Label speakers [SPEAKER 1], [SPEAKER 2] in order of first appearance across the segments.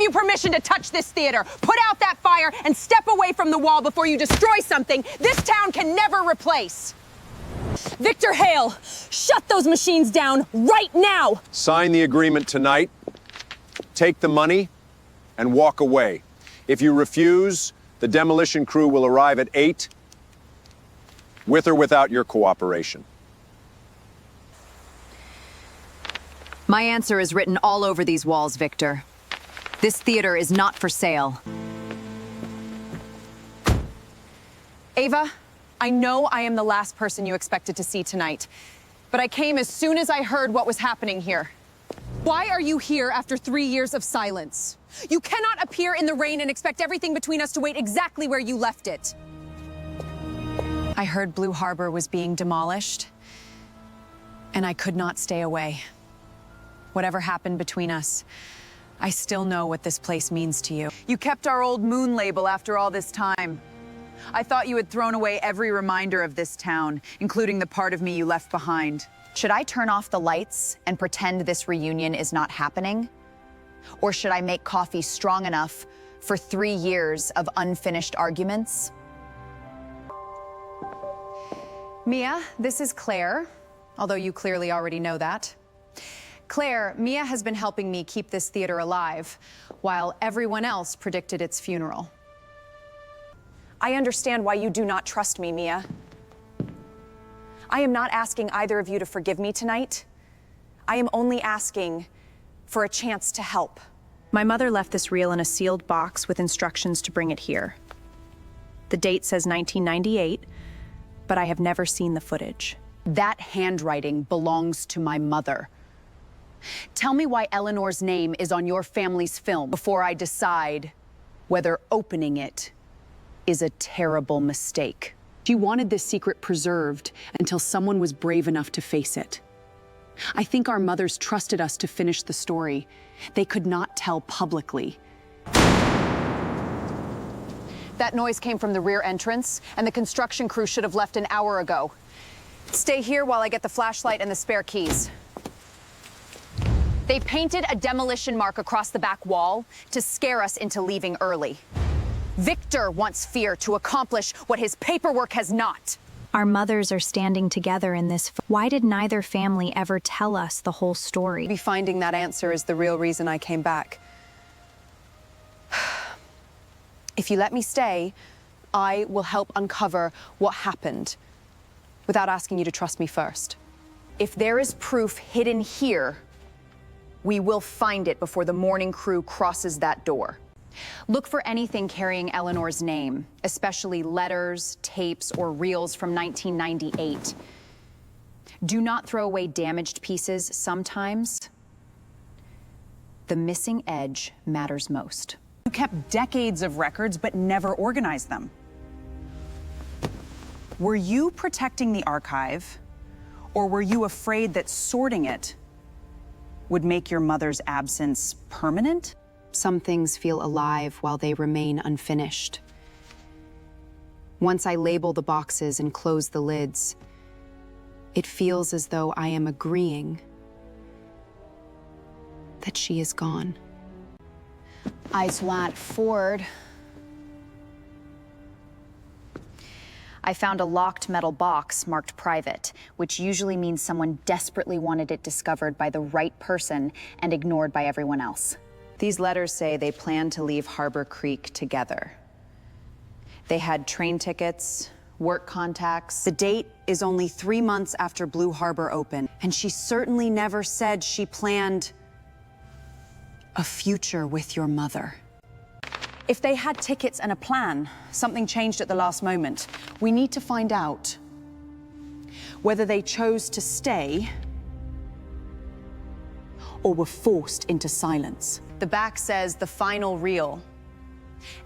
[SPEAKER 1] you permission to touch this theater. Put out that fire and step away from the wall before you destroy something this town can never replace. Victor Hale, shut those machines down right now!
[SPEAKER 2] Sign the agreement tonight, take the money, and walk away. If you refuse, the demolition crew will arrive at 8, with or without your cooperation.
[SPEAKER 3] My answer is written all over these walls, Victor. This theater is not for sale.
[SPEAKER 1] Ava, I know I am the last person you expected to see tonight, but I came as soon as I heard what was happening here. Why are you here after 3 years of silence? You cannot appear in the rain and expect everything between us to wait exactly where you left it. I heard Blue Harbor was being demolished, and I could not stay away. Whatever happened between us, I still know what this place means to you. You kept our old moon label after all this time. I thought you had thrown away every reminder of this town, including the part of me you left behind.
[SPEAKER 3] Should I turn off the lights and pretend this reunion is not happening? Or should I make coffee strong enough for 3 years of unfinished arguments? Mia, this is Claire, although you clearly already know that. Claire, Mia has been helping me keep this theater alive, while everyone else predicted its funeral.
[SPEAKER 1] I understand why you do not trust me, Mia. I am not asking either of you to forgive me tonight. I am only asking for a chance to help.
[SPEAKER 4] My mother left this reel in a sealed box with instructions to bring it here. The date says 1998, but I have never seen the footage.
[SPEAKER 3] That handwriting belongs to my mother. Tell me why Eleanor's name is on your family's film before I decide whether opening it is a terrible mistake. She wanted this secret preserved until someone was brave enough to face it. I think our mothers trusted us to finish the story. They could not tell publicly.
[SPEAKER 1] That noise came from the rear entrance, and the construction crew should have left an hour ago. Stay here while I get the flashlight and the spare keys. They painted a demolition mark across the back wall to scare us into leaving early. Victor wants fear to accomplish what his paperwork has not.
[SPEAKER 4] Our mothers are standing together in this. Why did neither family ever tell us the whole story?
[SPEAKER 1] Maybe finding that answer is the real reason I came back. If you let me stay, I will help uncover what happened without asking you to trust me first. If there is proof hidden here, we will find it before the morning crew crosses that door. Look for anything carrying Eleanor's name, especially letters, tapes, or reels from 1998. Do not throw away damaged pieces. Sometimes the missing edge matters most.
[SPEAKER 5] You kept decades of records, but never organized them. Were you protecting the archive, or were you afraid that sorting it would make your mother's absence permanent?
[SPEAKER 3] Some things feel alive while they remain unfinished. Once I label the boxes and close the lids, it feels as though I am agreeing that she is gone. Eyes flat forward. I found a locked metal box marked private, which usually means someone desperately wanted it discovered by the right person and ignored by everyone else. These letters say they plan to leave Harbor Creek together. They had train tickets, work contacts.
[SPEAKER 5] The date is only 3 months after Blue Harbor opened, and she certainly never said she planned a future with your mother. If they had tickets and a plan, something changed at the last moment. We need to find out whether they chose to stay or were forced into silence. The back says the final reel,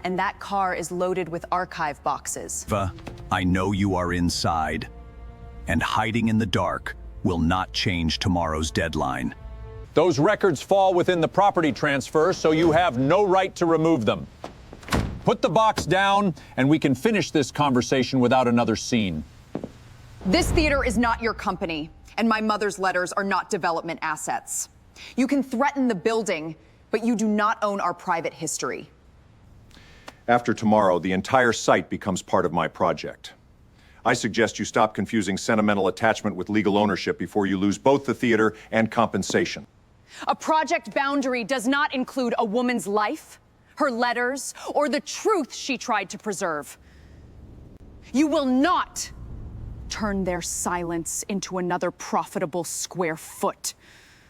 [SPEAKER 5] and that car is loaded with archive boxes.
[SPEAKER 6] Eva, I know you are inside, and hiding in the dark will not change tomorrow's deadline.
[SPEAKER 2] Those records fall within the property transfer, so you have no right to remove them. Put the box down, and we can finish this conversation without another scene.
[SPEAKER 1] This theater is not your company, and my mother's letters are not development assets. You can threaten the building, but you do not own our private history.
[SPEAKER 2] After tomorrow, the entire site becomes part of my project. I suggest you stop confusing sentimental attachment with legal ownership before you lose both the theater and compensation.
[SPEAKER 1] A project boundary does not include a woman's life, her letters, or the truth she tried to preserve. You will not turn their silence into another profitable square foot.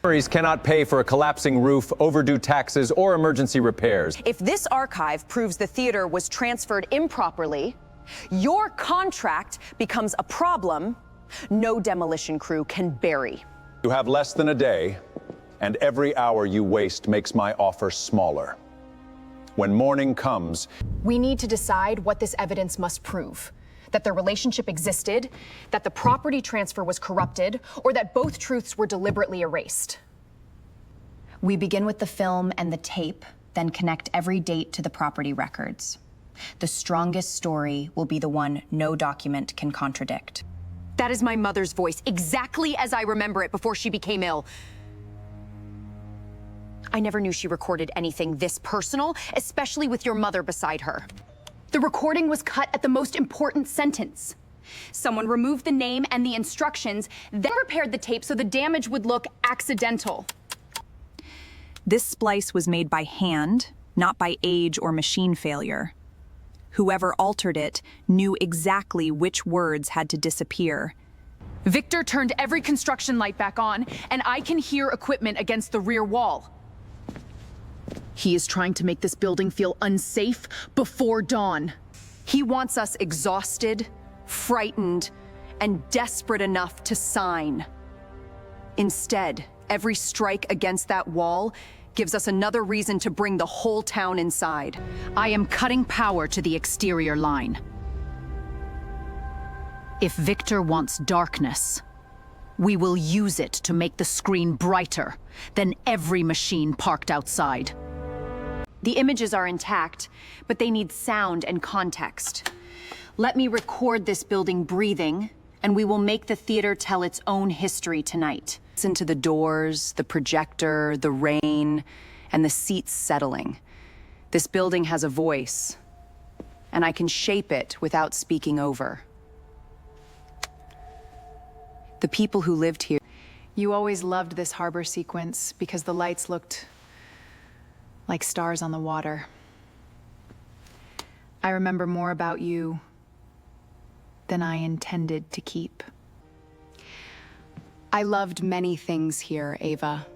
[SPEAKER 7] Families cannot pay for a collapsing roof, overdue taxes, or emergency repairs.
[SPEAKER 1] If this archive proves the theater was transferred improperly, your contract becomes a problem no demolition crew can bury.
[SPEAKER 2] You have less than a day, and every hour you waste makes my offer smaller. When morning comes,
[SPEAKER 8] We need to decide what this evidence must prove. That the relationship existed, that the property transfer was corrupted, or that both truths were deliberately erased.
[SPEAKER 9] We begin with the film and the tape, then connect every date to the property records. The strongest story will be the one no document can contradict.
[SPEAKER 1] That is my mother's voice, exactly as I remember it before she became ill. I never knew she recorded anything this personal, especially with your mother beside her.
[SPEAKER 8] The recording was cut at the most important sentence. Someone removed the name and the instructions, then repaired the tape so the damage would look accidental.
[SPEAKER 4] This splice was made by hand, not by age or machine failure. Whoever altered it knew exactly which words had to disappear.
[SPEAKER 8] Victor turned every construction light back on, and I can hear equipment against the rear wall.
[SPEAKER 3] He is trying to make this building feel unsafe before dawn.
[SPEAKER 1] He wants us exhausted, frightened, and desperate enough to sign. Instead, every strike against that wall gives us another reason to bring the whole town inside.
[SPEAKER 3] I am cutting power to the exterior line. If Victor wants darkness, we will use it to make the screen brighter than every machine parked outside.
[SPEAKER 1] The images are intact, but they need sound and context. Let me record this building breathing, and we will make the theater tell its own history tonight. Listen to the doors, the projector, the rain, and the seats settling. This building has a voice, and I can shape it without speaking over. The people who lived here.
[SPEAKER 8] You always loved this harbor sequence because the lights looked like stars on the water. I remember more about you than I intended to keep.
[SPEAKER 5] I loved many things here, Ava,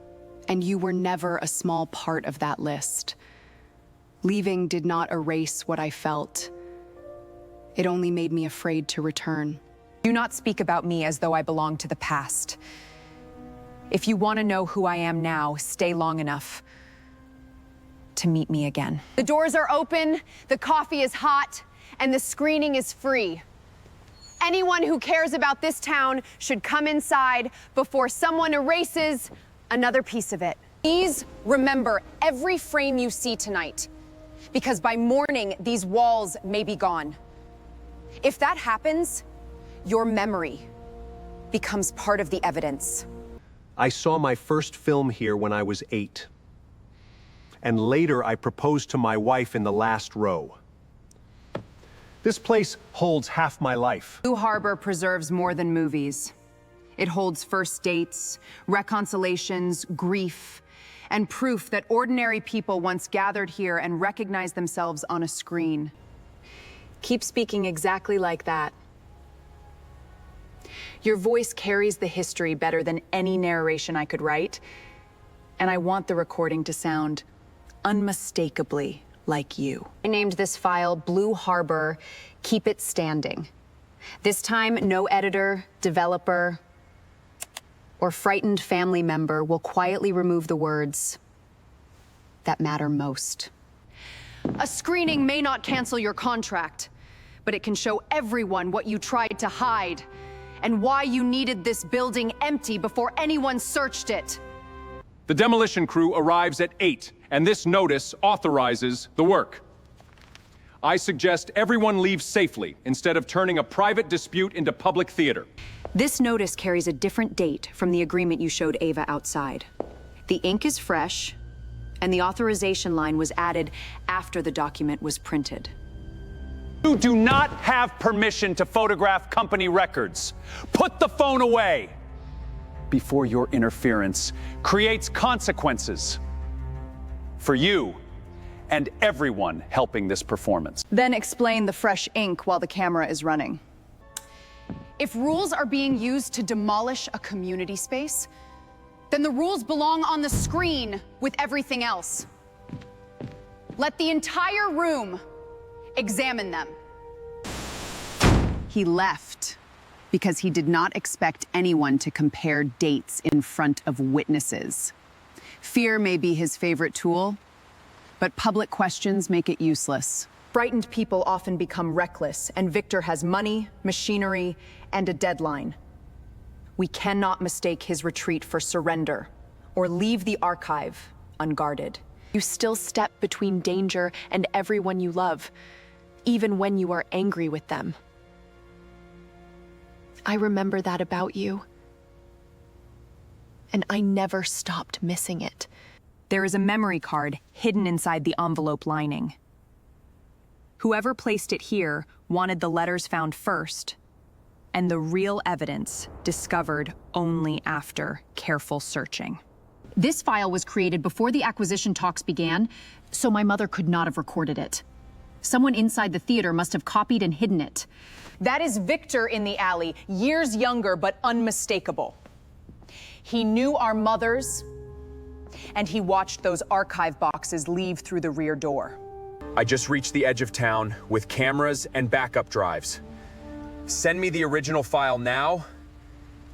[SPEAKER 5] and you were never a small part of that list. Leaving did not erase what I felt. It only made me afraid to return.
[SPEAKER 1] Do not speak about me as though I belong to the past. If you want to know who I am now, stay long enough to meet me again. The doors are open, the coffee is hot, and the screening is free. Anyone who cares about this town should come inside before someone erases another piece of it. Please remember every frame you see tonight, because by morning, these walls may be gone. If that happens, your memory becomes part of the evidence.
[SPEAKER 10] I saw my first film here when I was 8. And later I proposed to my wife in the last row. This place holds half my life.
[SPEAKER 1] Blue Harbor preserves more than movies. It holds first dates, reconciliations, grief, and proof that ordinary people once gathered here and recognized themselves on a screen. Keep speaking exactly like that. Your voice carries the history better than any narration I could write, and I want the recording to sound unmistakably like you. I named this file Blue Harbor, Keep It Standing. This time, no editor, developer, or frightened family member will quietly remove the words that matter most. A screening may not cancel your contract, but it can show everyone what you tried to hide and why you needed this building empty before anyone searched it.
[SPEAKER 2] the demolition crew arrives at 8, and this notice authorizes the work. I suggest everyone leaves safely instead of turning a private dispute into public theater.
[SPEAKER 1] This notice carries a different date from the agreement you showed Ava outside. The ink is fresh,
[SPEAKER 3] and the authorization line was added after the document was printed.
[SPEAKER 7] You do not have permission to photograph company records. Put the phone away before your interference creates consequences for you and everyone helping this performance.
[SPEAKER 3] Then explain the fresh ink while the camera is running.
[SPEAKER 1] If rules are being used to demolish a community space, then the rules belong on the screen with everything else. Let the entire room examine them.
[SPEAKER 3] He left because he did not expect anyone to compare dates in front of witnesses. Fear may be his favorite tool, but public questions make it useless.
[SPEAKER 8] Frightened people often become reckless, and Victor has money, machinery, and a deadline. We cannot mistake his retreat for surrender or leave the archive unguarded.
[SPEAKER 11] You still step between danger and everyone you love, even when you are angry with them. I remember that about you, and I never stopped missing it.
[SPEAKER 4] There is a memory card hidden inside the envelope lining. Whoever placed it here wanted the letters found first, and the real evidence discovered only after careful searching.
[SPEAKER 3] This file was created before the acquisition talks began, so my mother could not have recorded it. Someone inside the theater must have copied and hidden it.
[SPEAKER 1] That is Victor in the alley, years younger but unmistakable. He knew our mothers, and he watched those archive boxes leave through the rear door.
[SPEAKER 12] I just reached the edge of town with cameras and backup drives. Send me the original file now,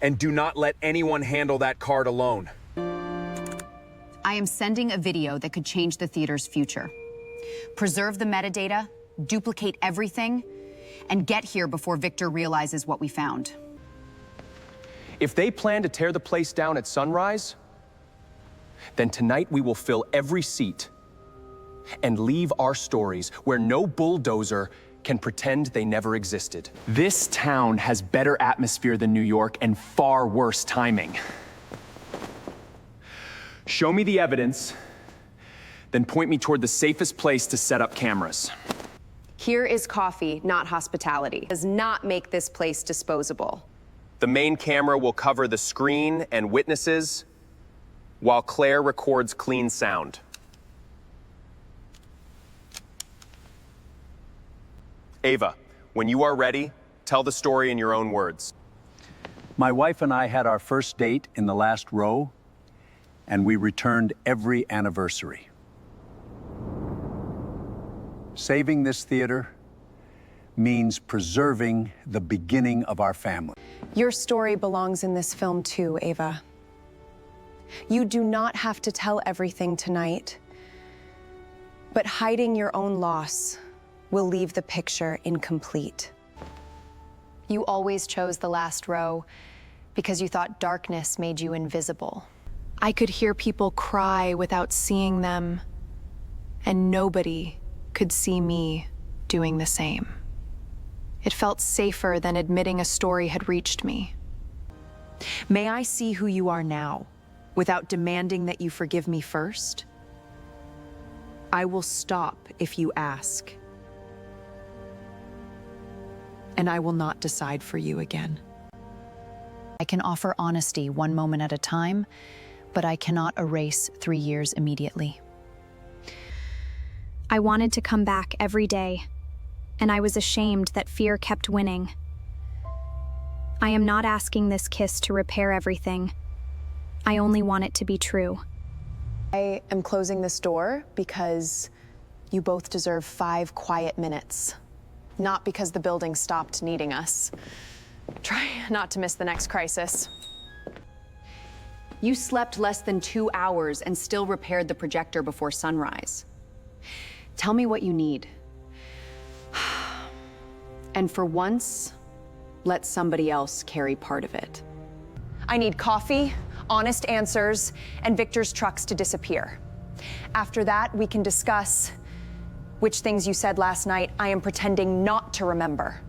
[SPEAKER 12] and do not let anyone handle that card alone.
[SPEAKER 3] I am sending a video that could change the theater's future. Preserve the metadata, duplicate everything, and get here before Victor realizes what we found.
[SPEAKER 7] If they plan to tear the place down at sunrise, then tonight we will fill every seat and leave our stories where no bulldozer can pretend they never existed. This town has better atmosphere than New York and far worse timing. Show me the evidence, then point me toward the safest place to set up cameras.
[SPEAKER 11] Here is coffee, not hospitality. Does not make this place disposable.
[SPEAKER 7] The main camera will cover the screen and witnesses, while Claire records clean sound. Ava, when you are ready, tell the story in your own words.
[SPEAKER 6] My wife and I had our first date in the last row, and we returned every anniversary. Saving this theater means preserving the beginning of our family.
[SPEAKER 11] Your story belongs in this film too, Ava. You do not have to tell everything tonight, but hiding your own loss will leave the picture incomplete. You always chose the last row because you thought darkness made you invisible. I could hear people cry without seeing them, and nobody could see me doing the same. It felt safer than admitting a story had reached me.
[SPEAKER 4] May I see who you are now, without demanding that you forgive me first? I will stop if you ask. And I will not decide for you again.
[SPEAKER 3] I can offer honesty one moment at a time, but I cannot erase 3 years immediately.
[SPEAKER 13] I wanted to come back every day, and I was ashamed that fear kept winning. I am not asking this kiss to repair everything. I only want it to be true.
[SPEAKER 11] I am closing this door because you both deserve 5 quiet minutes. Not because the building stopped needing us. Try not to miss the next crisis.
[SPEAKER 3] You slept less than 2 hours and still repaired the projector before sunrise. Tell me what you need. And for once, let somebody else carry part of it.
[SPEAKER 1] I need coffee, honest answers, and Victor's trucks to disappear. After that, we can discuss which things you said last night I am pretending not to remember.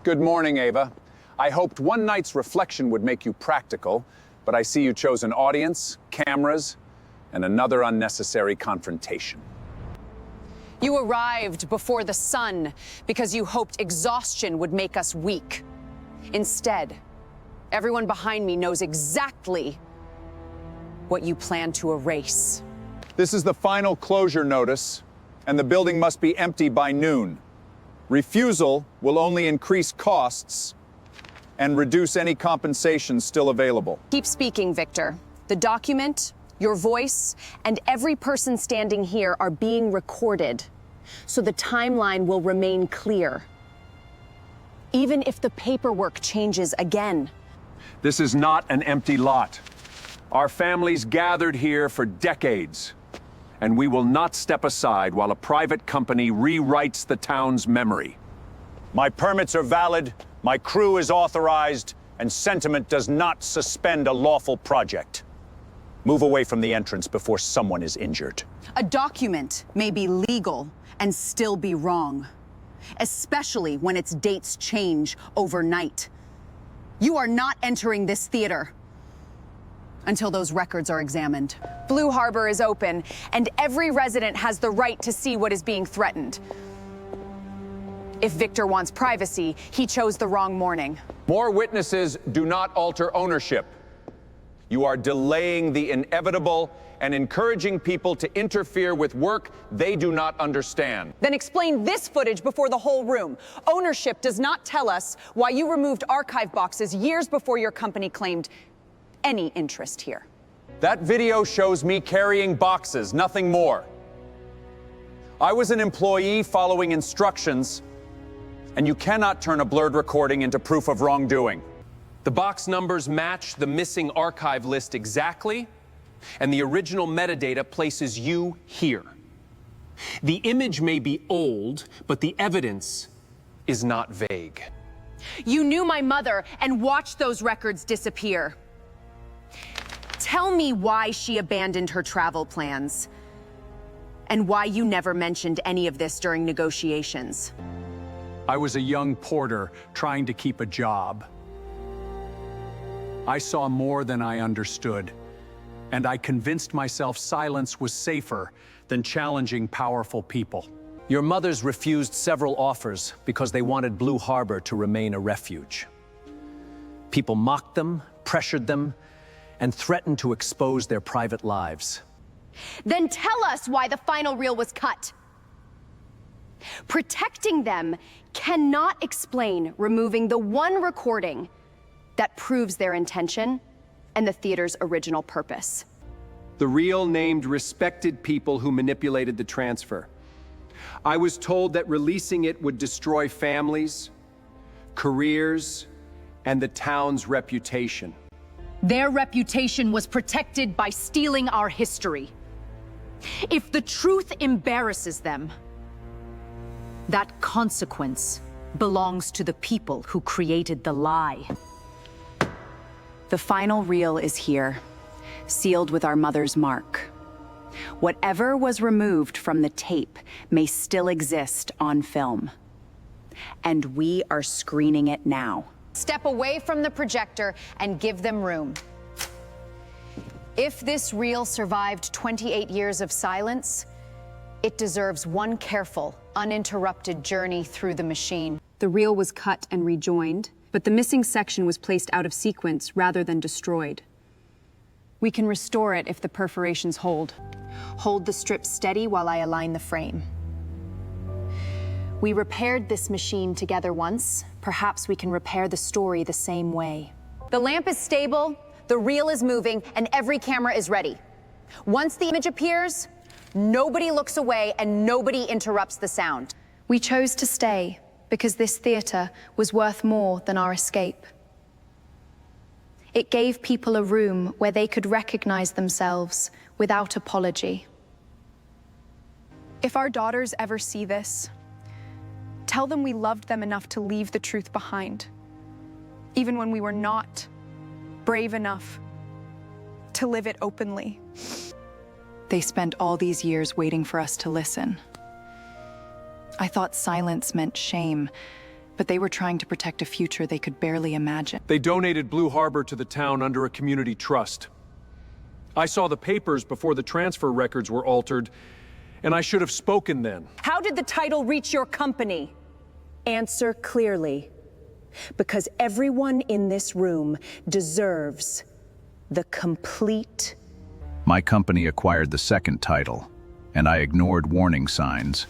[SPEAKER 2] Good morning, Ava. I hoped one night's reflection would make you practical, but I see you chose an audience, cameras, and another unnecessary confrontation.
[SPEAKER 3] You arrived before the sun because you hoped exhaustion would make us weak. Instead, everyone behind me knows exactly what you plan to erase.
[SPEAKER 2] This is the final closure notice, and the building must be empty by noon. Refusal will only increase costs and reduce any compensation still available.
[SPEAKER 3] Keep speaking, Victor. The document, your voice, and every person standing here are being recorded, so the timeline will remain clear. Even if the paperwork changes again.
[SPEAKER 2] This is not an empty lot. Our families gathered here for decades, and we will not step aside while a private company rewrites the town's memory. My permits are valid, my crew is authorized, and sentiment does not suspend a lawful project. Move away from the entrance before someone is injured.
[SPEAKER 3] A document may be legal and still be wrong, especially when its dates change overnight. You are not entering this theater until those records are examined. Blue Harbor is open, and every resident has the right to see what is being threatened. If Victor wants privacy, he chose the wrong morning.
[SPEAKER 2] More witnesses do not alter ownership. You are delaying the inevitable and encouraging people to interfere with work they do not understand.
[SPEAKER 3] Then explain this footage before the whole room. Ownership does not tell us why you removed archive boxes years before your company claimed any interest here.
[SPEAKER 2] That video shows me carrying boxes, nothing more. I was an employee following instructions, and you cannot turn a blurred recording into proof of wrongdoing.
[SPEAKER 7] The box numbers match the missing archive list exactly, and the original metadata places you here. The image may be old, but the evidence is not vague.
[SPEAKER 3] You knew my mother and watched those records disappear. Tell me why she abandoned her travel plans, and why you never mentioned any of this during negotiations.
[SPEAKER 6] I was a young porter trying to keep a job. I saw more than I understood, and I convinced myself silence was safer than challenging powerful people.
[SPEAKER 7] Your mothers refused several offers because they wanted Blue Harbor to remain a refuge. People mocked them, pressured them, and threatened to expose their private lives.
[SPEAKER 14] Then tell us why the final reel was cut. Protecting them cannot explain removing the one recording that proves their intention and the theater's original purpose.
[SPEAKER 10] The reel named respected people who manipulated the transfer. I was told that releasing it would destroy families, careers, and the town's reputation.
[SPEAKER 3] Their reputation was protected by stealing our history. If the truth embarrasses them, that consequence belongs to the people who created the lie.
[SPEAKER 5] The final reel is here, sealed with our mother's mark. Whatever was removed from the tape may still exist on film. And we are screening it now.
[SPEAKER 3] Step away from the projector and give them room. If this reel survived 28 years of silence, it deserves one careful, uninterrupted journey through the machine.
[SPEAKER 15] The reel was cut and rejoined, but the missing section was placed out of sequence rather than destroyed.
[SPEAKER 8] We can restore it if the perforations hold. Hold the strip steady while I align the frame. We repaired this machine together once. Perhaps we can repair the story the same way.
[SPEAKER 3] The lamp is stable, the reel is moving, and every camera is ready. Once the image appears, nobody looks away and nobody interrupts the sound.
[SPEAKER 13] We chose to stay because this theater was worth more than our escape. It gave people a room where they could recognize themselves without apology.
[SPEAKER 11] If our daughters ever see this, tell them we loved them enough to leave the truth behind, even when we were not brave enough to live it openly.
[SPEAKER 5] They spent all these years waiting for us to listen. I thought silence meant shame, but they were trying to protect a future they could barely imagine.
[SPEAKER 10] They donated Blue Harbor to the town under a community trust.
[SPEAKER 6] I saw the papers before the transfer records were altered, and I should have spoken then.
[SPEAKER 8] How did the title reach your company? Answer clearly. Because everyone in this room deserves the complete.
[SPEAKER 16] My company acquired the second title, and I ignored warning signs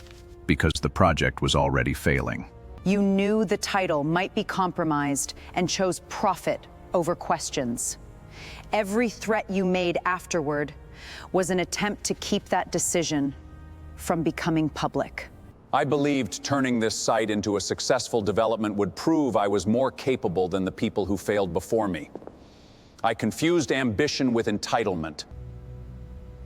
[SPEAKER 16] because the project was already failing.
[SPEAKER 3] You knew the title might be compromised and chose profit over questions. Every threat you made afterward was an attempt to keep that decision from becoming public.
[SPEAKER 17] I believed turning this site into a successful development would prove I was more capable than the people who failed before me. I confused ambition with entitlement.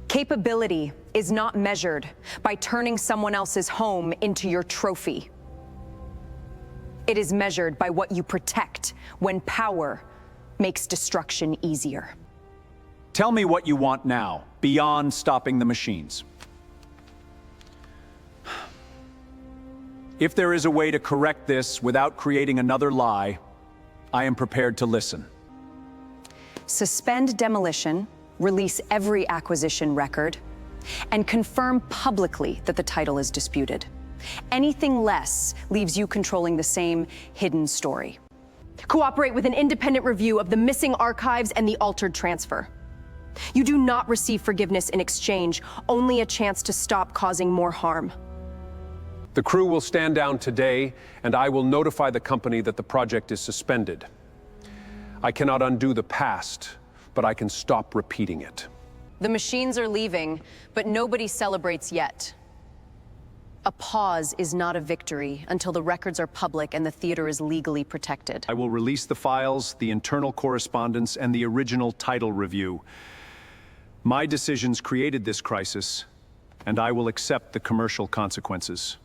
[SPEAKER 8] Capability is not measured by turning someone else's home into your trophy. It is measured by what you protect when power makes destruction easier.
[SPEAKER 6] Tell me what you want now, beyond stopping the machines. If there is a way to correct this without creating another lie, I am prepared to listen.
[SPEAKER 8] Suspend demolition, release every acquisition record, and confirm publicly that the title is disputed. Anything less leaves you controlling the same hidden story. Cooperate with an independent review of the missing archives and the altered transfer. You do not receive forgiveness in exchange, only a chance to stop causing more harm.
[SPEAKER 2] The crew will stand down today, and I will notify the company that the project is suspended. I cannot undo the past, but I can stop repeating it.
[SPEAKER 5] The machines are leaving, but nobody celebrates yet. A pause is not a victory until the records are public and the theater is legally protected.
[SPEAKER 6] I will release the files, the internal correspondence, and the original title review. My decisions created this crisis, and I will accept the commercial consequences.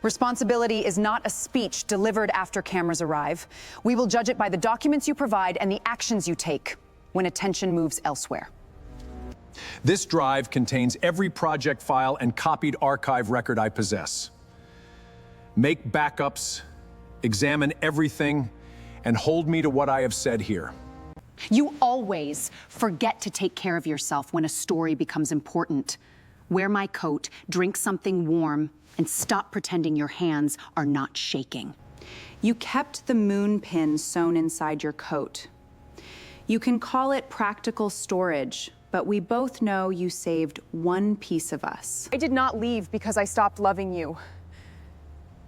[SPEAKER 3] Responsibility is not a speech delivered after cameras arrive. We will judge it by the documents you provide and the actions you take when attention moves elsewhere.
[SPEAKER 6] This drive contains every project file and copied archive record I possess. Make backups, examine everything, and hold me to what I have said here.
[SPEAKER 3] You always forget to take care of yourself when a story becomes important. Wear my coat, drink something warm, and stop pretending your hands are not shaking. You kept the moon pin sewn inside your coat. You can call it practical storage, but we both know you saved one piece of us.
[SPEAKER 1] I did not leave because I stopped loving you.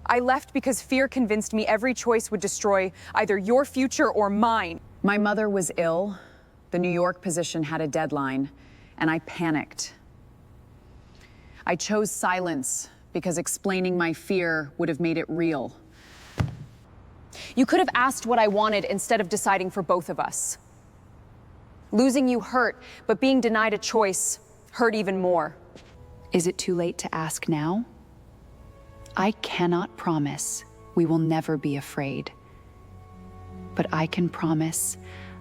[SPEAKER 1] I left because fear convinced me every choice would destroy either your future or mine.
[SPEAKER 3] My mother was ill. The New York position had a deadline, and I panicked. I chose silence because explaining my fear would have made it real.
[SPEAKER 1] You could have asked what I wanted instead of deciding for both of us. Losing you hurt, but being denied a choice hurt even more.
[SPEAKER 3] Is it too late to ask now? I cannot promise we will never be afraid. But I can promise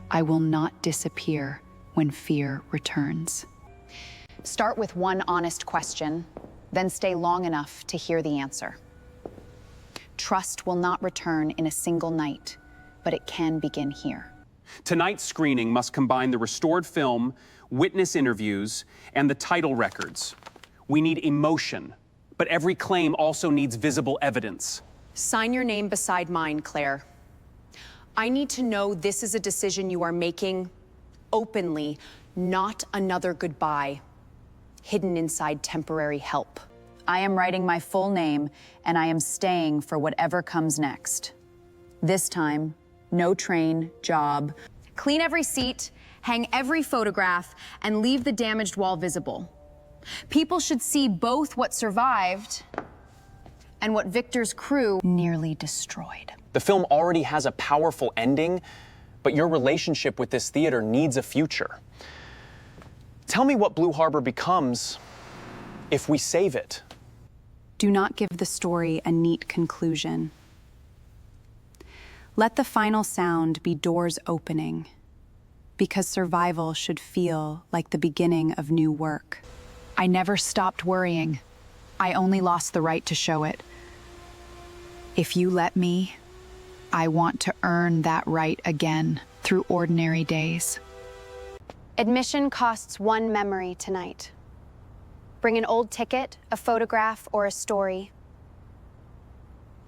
[SPEAKER 3] I will not disappear when fear returns. Start with one honest question, then stay long enough to hear the answer. Trust will not return in a single night, but it can begin here.
[SPEAKER 18] Tonight's screening must combine the restored film, witness interviews, and the title records. We need emotion, but every claim also needs visible evidence.
[SPEAKER 5] Sign your name beside mine, Claire. I need to know this is a decision you are making openly, not another goodbye, hidden inside temporary help.
[SPEAKER 3] I am writing my full name, and I am staying for whatever comes next. This time, no train, job.
[SPEAKER 5] Clean every seat, hang every photograph, and leave the damaged wall visible. People should see both what survived and what Victor's crew nearly destroyed.
[SPEAKER 18] The film already has a powerful ending, but your relationship with this theater needs a future. Tell me what Blue Harbor becomes if we save it.
[SPEAKER 4] Do not give the story a neat conclusion. Let the final sound be doors opening, because survival should feel like the beginning of new work. I never stopped worrying. I only lost the right to show it. If you let me, I want to earn that right again through ordinary days.
[SPEAKER 13] Admission costs 1 memory tonight. Bring an old ticket, a photograph, or a story,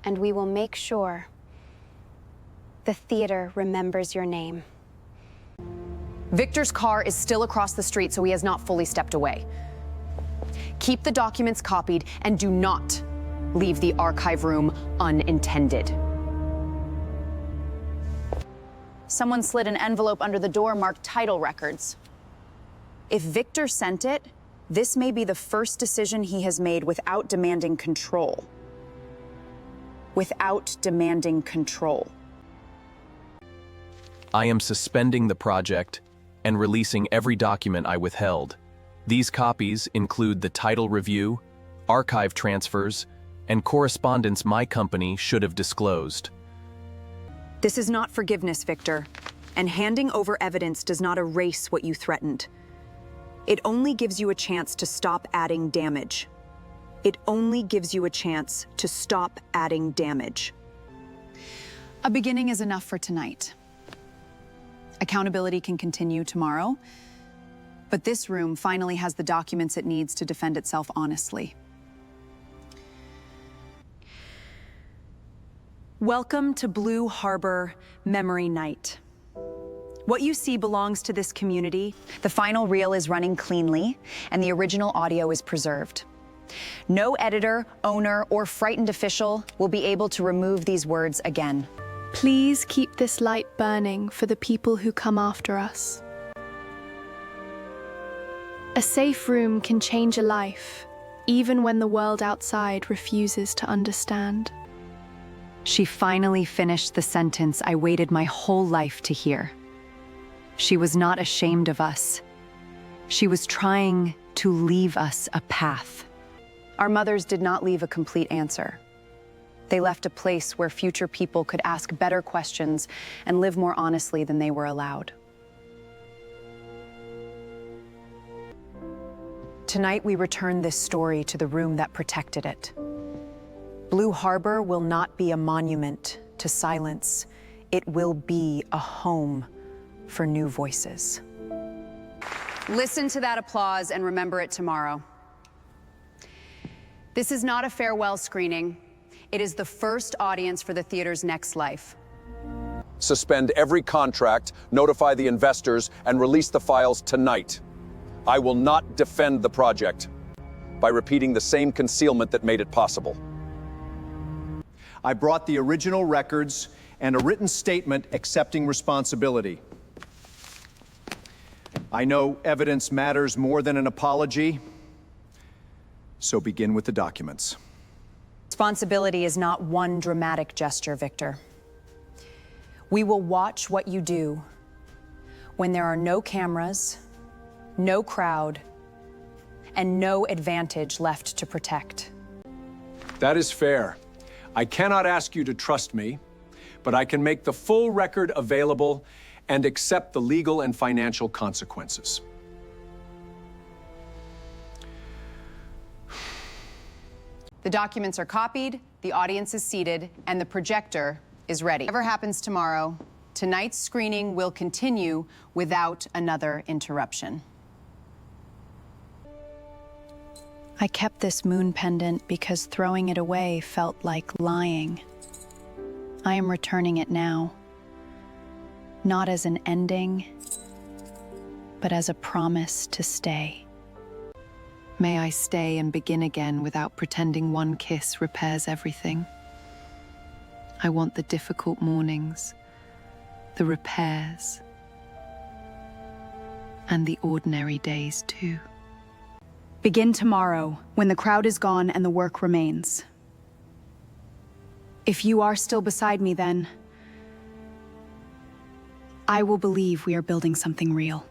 [SPEAKER 13] and we will make sure the theater remembers your name.
[SPEAKER 3] Victor's car is still across the street, so he has not fully stepped away. Keep the documents copied and do not leave the archive room unintended. Someone slid an envelope under the door marked title records. If Victor sent it, this may be the first decision he has made without demanding control. Without demanding control.
[SPEAKER 7] I am suspending the project and releasing every document I withheld. These copies include the title review, archive transfers, and correspondence my company should have disclosed.
[SPEAKER 3] This is not forgiveness, Victor, and handing over evidence does not erase what you threatened. It only gives you a chance to stop adding damage. It only gives you a chance to stop adding damage. A beginning is enough for tonight. Accountability can continue tomorrow, but this room finally has the documents it needs to defend itself honestly. Welcome to Blue Harbor Memory Night. What you see belongs to this community. The final reel is running cleanly, and the original audio is preserved. No editor, owner, or frightened official will be able to remove these words again.
[SPEAKER 13] Please keep this light burning for the people who come after us. A safe room can change a life, even when the world outside refuses to understand.
[SPEAKER 3] She finally finished the sentence I waited my whole life to hear. She was not ashamed of us. She was trying to leave us a path. Our mothers did not leave a complete answer. They left a place where future people could ask better questions and live more honestly than they were allowed. Tonight, we return this story to the room that protected it. Blue Harbor will not be a monument to silence. It will be a home for new voices. Listen to that applause and remember it tomorrow. This is not a farewell screening. It is the first audience for the theater's next life.
[SPEAKER 2] Suspend every contract, notify the investors, and release the files tonight. I will not defend the project by repeating the same concealment that made it possible.
[SPEAKER 10] I brought the original records and a written statement accepting responsibility. I know evidence matters more than an apology, so begin with the documents.
[SPEAKER 3] Responsibility is not one dramatic gesture, Victor. We will watch what you do when there are no cameras, no crowd, and no advantage left to protect.
[SPEAKER 6] That is fair. I cannot ask you to trust me, but I can make the full record available and accept the legal and financial consequences.
[SPEAKER 3] The documents are copied, the audience is seated, and the projector is ready. Whatever happens tomorrow, tonight's screening will continue without another interruption.
[SPEAKER 13] I kept this moon pendant because throwing it away felt like lying. I am returning it now. Not as an ending, but as a promise to stay.
[SPEAKER 4] May I stay and begin again without pretending one kiss repairs everything. I want the difficult mornings, the repairs, and the ordinary days too.
[SPEAKER 3] Begin tomorrow, when the crowd is gone and the work remains. If you are still beside me then, I will believe we are building something real.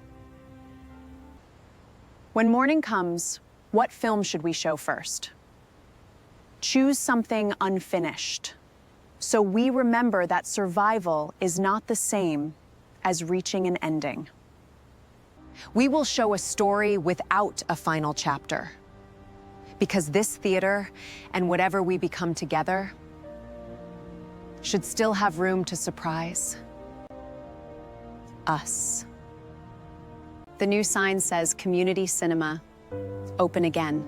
[SPEAKER 3] When morning comes, what film should we show first? Choose something unfinished, so we remember that survival is not the same as reaching an ending. We will show a story without a final chapter, because this theater and whatever we become together should still have room to surprise us.
[SPEAKER 5] The new sign says Community Cinema, open again.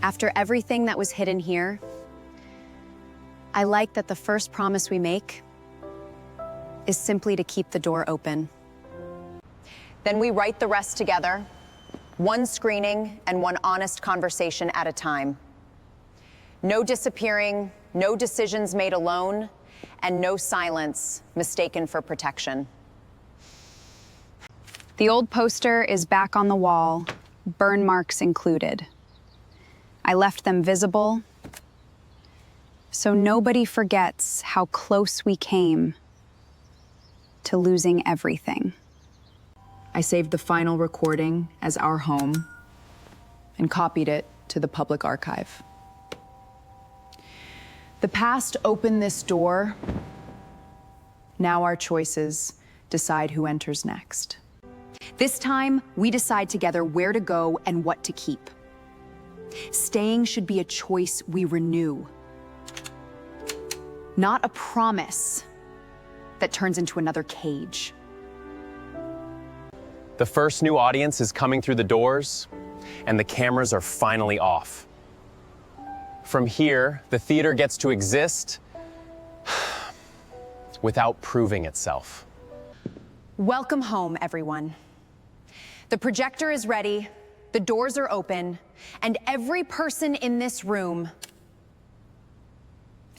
[SPEAKER 5] After everything that was hidden here, I like that the first promise we make is simply to keep the door open.
[SPEAKER 1] Then we write the rest together, one screening and one honest conversation at a time. No disappearing, no decisions made alone, and no silence mistaken for protection.
[SPEAKER 9] The old poster is back on the wall, burn marks included. I left them visible so nobody forgets how close we came to losing everything.
[SPEAKER 8] I saved the final recording as our home and copied it to the public archive. The past opened this door. Now our choices decide who enters next.
[SPEAKER 5] This time, we decide together where to go and what to keep. Staying should be a choice we renew, not a promise that turns into another cage.
[SPEAKER 18] The first new audience is coming through the doors, and the cameras are finally off. From here, the theater gets to exist without proving itself.
[SPEAKER 5] Welcome home, everyone. The projector is ready, the doors are open, and every person in this room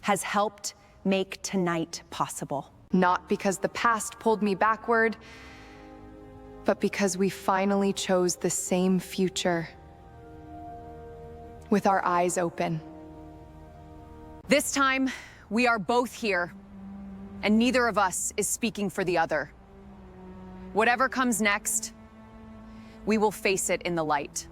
[SPEAKER 5] has helped make tonight possible.
[SPEAKER 11] Not because the past pulled me backward, but because we finally chose the same future with our eyes open.
[SPEAKER 1] This time, we are both here, and neither of us is speaking for the other. Whatever comes next, we will face it in the light.